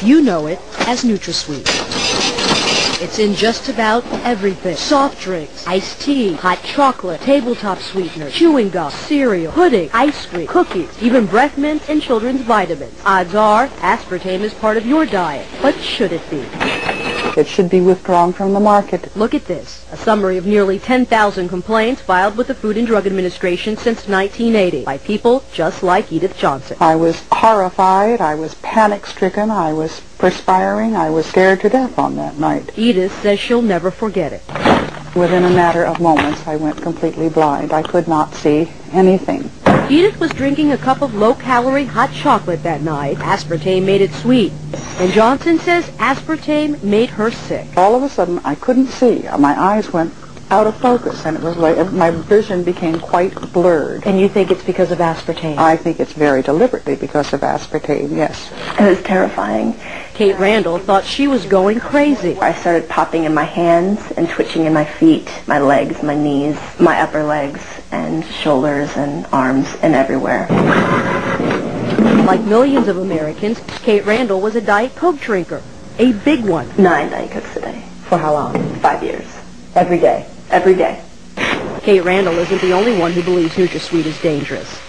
You know it as NutraSweet. It's in just about everything. Soft drinks, iced tea, hot chocolate, tabletop sweetener, chewing gum, cereal, pudding, ice cream, cookies, even breath mints and children's vitamins. Odds are, aspartame is part of your diet. But should it be? It should be withdrawn from the market. Look at this. A summary of nearly 10,000 complaints filed with the Food and Drug Administration since 1980 by people just like Edith Johnson. I was horrified. I was panic-stricken. I was perspiring. I was scared to death on that night. Edith says she'll never forget it. Within a matter of moments, I went completely blind. I could not see anything. Edith was drinking a cup of low-calorie hot chocolate that night. Aspartame made it sweet. And Johnson says aspartame made her sick. All of a sudden, I couldn't see. My eyes went out of focus, and it was like my vision became quite blurred. And you think it's because of aspartame? I think it's very deliberately because of aspartame, yes. It was terrifying. Kate Randall thought she was going crazy. I started popping in my hands and twitching in my feet, my legs, my knees, my upper legs, and shoulders and arms and everywhere. Like millions of Americans, Kate Randall was a Diet Coke drinker, a big one. 9 Diet Cokes a day. For how long? 5 years. Every day. Every day. Kate Randall isn't the only one who believes NutraSweet is dangerous.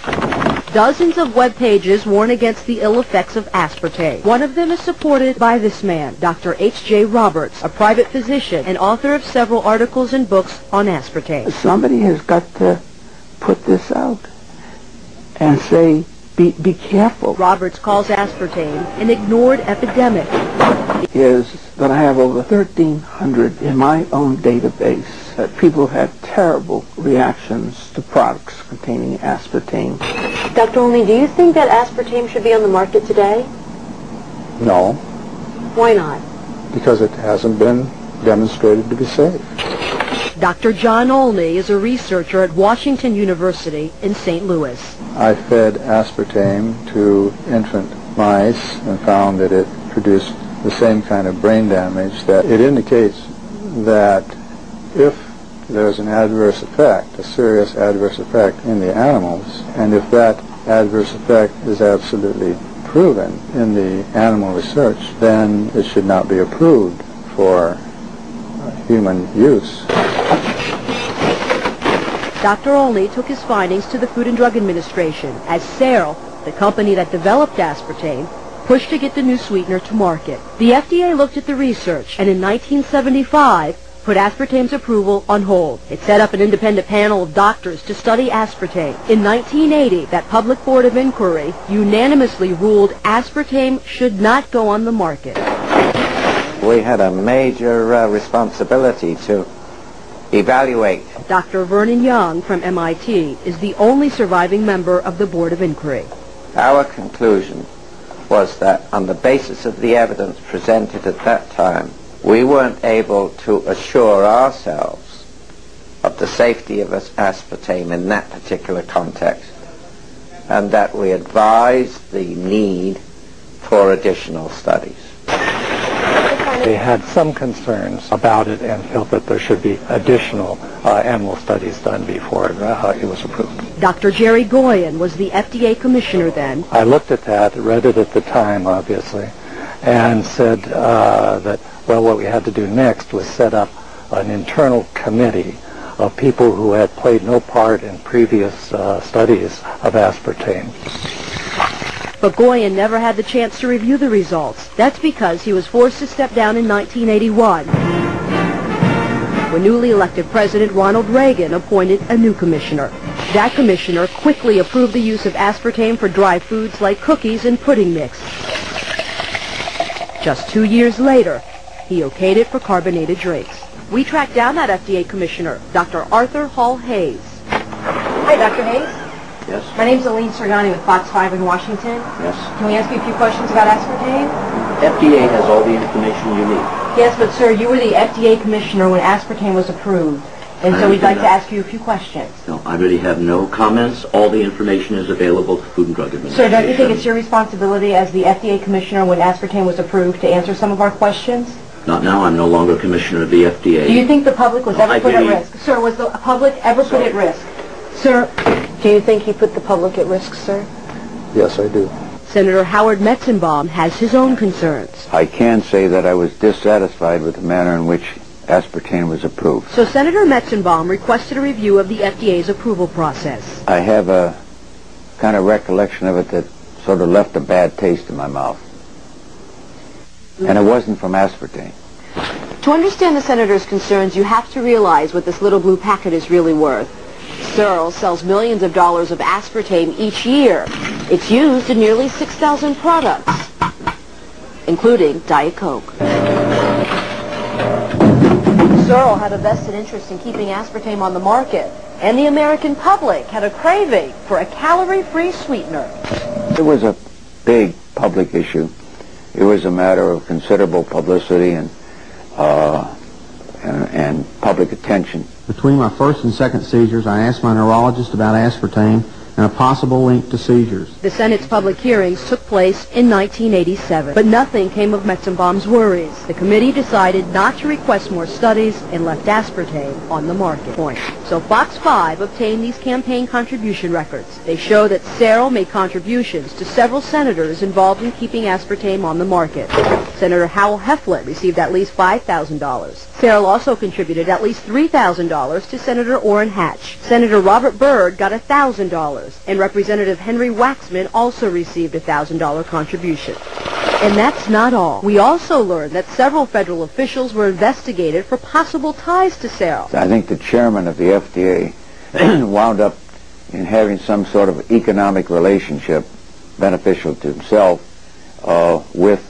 Dozens of web pages warn against the ill effects of aspartame. One of them is supported by this man, Dr. H.J. Roberts, a private physician and author of several articles and books on aspartame. Somebody has got to put this out and say, be careful. Roberts calls aspartame an ignored epidemic. Is that I have over 1,300 in my own database that people have had terrible reactions to products containing aspartame. Dr. Olney, do you think that aspartame should be on the market today? No, Why not? because it hasn't been demonstrated to be safe. Dr. John Olney is a researcher at Washington University in St. Louis. I fed aspartame to infant mice and found that it produced the same kind of brain damage. That it indicates that if there's an adverse effect, a serious adverse effect in the animals, and if that adverse effect is absolutely proven in the animal research, then it should not be approved for human use. Dr. Olney took his findings to the Food and Drug Administration as Cereal, the company that developed aspartame, pushed to get the new sweetener to market. The FDA looked at the research and in 1975 put aspartame's approval on hold. It set up an independent panel of doctors to study aspartame. In 1980, that Public Board of Inquiry unanimously ruled aspartame should not go on the market. We had a major responsibility to evaluate. Dr. Vernon Young from MIT is the only surviving member of the Board of Inquiry. Our conclusion was that on the basis of the evidence presented at that time, we weren't able to assure ourselves of the safety of aspartame in that particular context, and that we advised the need for additional studies. They had some concerns about it and felt that there should be additional animal studies done before it was approved. Dr. Jerry Goyen was the FDA commissioner then. I looked at that, read it at the time, obviously, and said that, well, what we had to do next was set up an internal committee of people who had played no part in previous studies of aspartame. But Goyen never had the chance to review the results. That's because he was forced to step down in 1981, when newly elected President Ronald Reagan appointed a new commissioner. That commissioner quickly approved the use of aspartame for dry foods like cookies and pudding mix. Just 2 years later, he okayed it for carbonated drinks. We tracked down that FDA commissioner, Dr. Arthur Hall Hayes. Hi, Dr. Hayes. Yes. My name's Aline Sergani with Fox 5 in Washington. Yes. Can we ask you a few questions about aspartame? FDA has all the information you need. Yes, but sir, you were the FDA commissioner when aspartame was approved, and so we'd like to ask you a few questions. No, I really have no comments. All the information is available to Food and Drug Administration. Sir, don't you think it's your responsibility as the FDA commissioner when aspartame was approved to answer some of our questions? Not now. I'm no longer commissioner of the FDA. Do you think the public was ever put at risk? Sir, was the public ever put at risk? Sir, do you think he put the public at risk, sir? Yes, I do. Senator Howard Metzenbaum has his own concerns. I can say that I was dissatisfied with the manner in which aspartame was approved. So Senator Metzenbaum requested a review of the FDA's approval process. I have a kind of recollection of it that sort of left a bad taste in my mouth. And it wasn't from aspartame. To understand the senator's concerns, you have to realize what this little blue packet is really worth. Searle sells millions of dollars of aspartame each year. It's used in nearly 6,000 products, including Diet Coke. Searle had a vested interest in keeping aspartame on the market, and the American public had a craving for a calorie-free sweetener. It was a big public issue. It was a matter of considerable publicity and public attention. Between my first and second seizures, I asked my neurologist about aspartame and a possible link to seizures. The Senate's public hearings took place in 1987, but nothing came of Metzenbaum's worries. The committee decided not to request more studies and left aspartame on the market. So Fox 5 obtained these campaign contribution records. They show that Searle made contributions to several senators involved in keeping aspartame on the market. Senator Howell Heflin received at least $5,000. Searle also contributed at least $3,000 to Senator Orrin Hatch. Senator Robert Byrd got $1,000, and Representative Henry Waxman also received a $1,000 contribution. And that's not all. We also learned that several federal officials were investigated for possible ties to Searle. I think the chairman of the FDA wound up in having some sort of economic relationship beneficial to himself with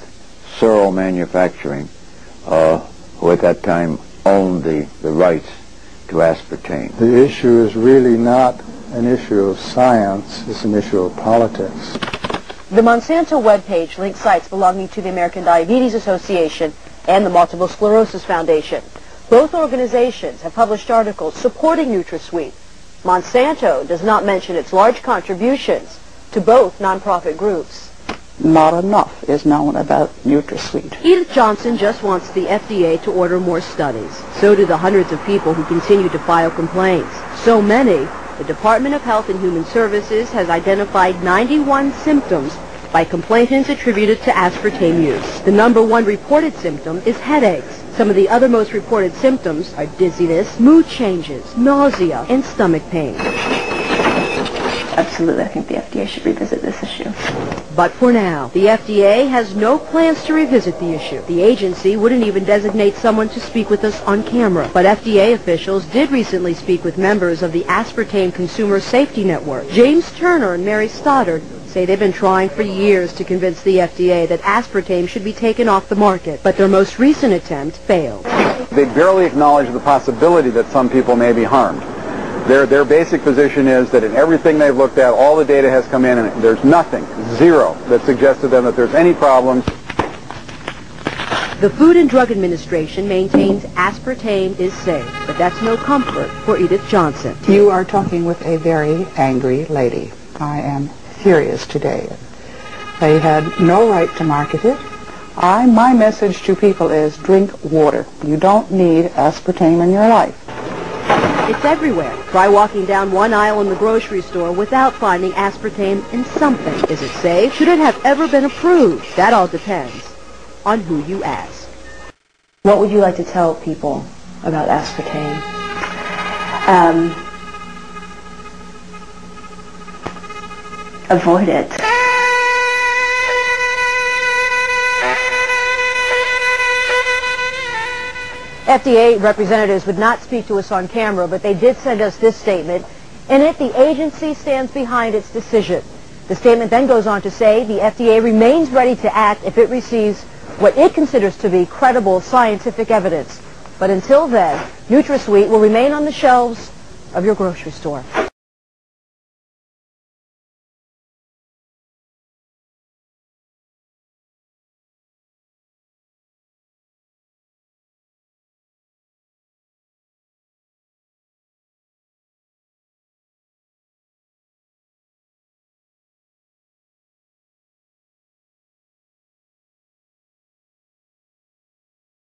Searle Manufacturing, who at that time owned the rights to aspartame. The issue is really not an issue of science, it's an issue of politics. The Monsanto webpage links sites belonging to the American Diabetes Association and the Multiple Sclerosis Foundation. Both organizations have published articles supporting NutraSweet. Monsanto does not mention its large contributions to both nonprofit groups. Not enough is known about NutraSweet. Edith Johnson just wants the FDA to order more studies. So do the hundreds of people who continue to file complaints. So many, the Department of Health and Human Services has identified 91 symptoms by complainants attributed to aspartame use. The #1 reported symptom is headaches. Some of the other most reported symptoms are dizziness, mood changes, nausea, and stomach pain. Absolutely, I think the FDA should revisit this issue. But for now, the FDA has no plans to revisit the issue. The agency wouldn't even designate someone to speak with us on camera. But FDA officials did recently speak with members of the Aspartame Consumer Safety Network. James Turner and Mary Stoddard say they've been trying for years to convince the FDA that aspartame should be taken off the market, but their most recent attempt failed. They barely acknowledge the possibility that some people may be harmed. Their basic position is that in everything they've looked at, all the data has come in, and there's nothing, zero, that suggests to them that there's any problems. The Food and Drug Administration maintains aspartame is safe, but that's no comfort for Edith Johnson. You are talking with a very angry lady. I am furious today. They had no right to market it. My message to people is drink water. You don't need aspartame in your life. It's everywhere. Try walking down one aisle in the grocery store without finding aspartame in something. Is it safe? Should it have ever been approved? That all depends on who you ask. What would you like to tell people about aspartame? Avoid it. FDA representatives would not speak to us on camera, but they did send us this statement. In it, the agency stands behind its decision. The statement then goes on to say the FDA remains ready to act if it receives what it considers to be credible scientific evidence. But until then, NutraSweet will remain on the shelves of your grocery store.